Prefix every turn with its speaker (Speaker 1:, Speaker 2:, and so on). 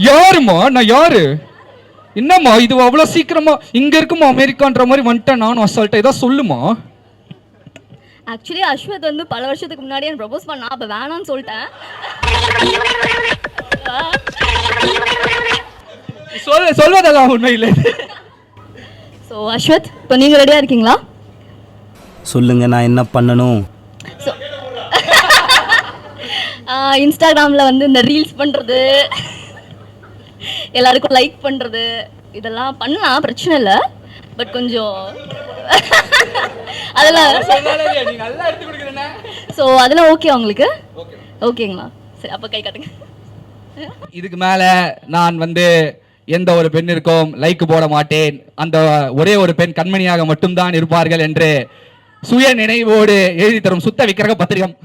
Speaker 1: யாருமா? நான் யாரு? என்னம்மா இது அவ்வளவு சீக்கிரமா இங்க இருக்குமா அமெரிக்கான்ற மாதிரி வந்துட்டேன் நானும் அசால்ட்டா ஏதாவது சொல்லுமா?
Speaker 2: ஆக்சுவலி அஸ்வத் வந்து பல வருஷத்துக்கு முன்னாடி எனக்கு ப்ரப்போஸ் பண்ணா, அப்ப வேணாம்னு சொல்லிட்டேன்.
Speaker 1: சொல்வதெல்லாம் உண்மை இல்லை.
Speaker 2: ஸோ அஸ்வத், இப்போ நீங்க ரெடியா இருக்கீங்களா?
Speaker 3: சொல்லுங்க, நான் என்ன பண்ணணும்?
Speaker 2: இன்ஸ்டாகிராமில் வந்து இந்த ரீல்ஸ் பண்ணுறது, எல்லாருக்கும் லைக் பண்ணுறது, இதெல்லாம் பண்ணலாம், பிரச்சனை இல்லை. பட் கொஞ்சம் அதெல்லாம் ஸோ அதெல்லாம் ஓகே உங்களுக்கு? ஓகேங்களா? சரி, அப்போ கை காட்டுங்க.
Speaker 1: இதுக்கு மேல நான் வந்து எந்த ஒரு பெண்ணிற்கும் லைக் போட மாட்டேன். அந்த ஒரே ஒரு பெண் கண்மணியாக மட்டும்தான் இருப்பார்கள் என்று சுய நினைவோடு எழுதி தரும் சுத்த விக்கிரக பத்திரிகம்.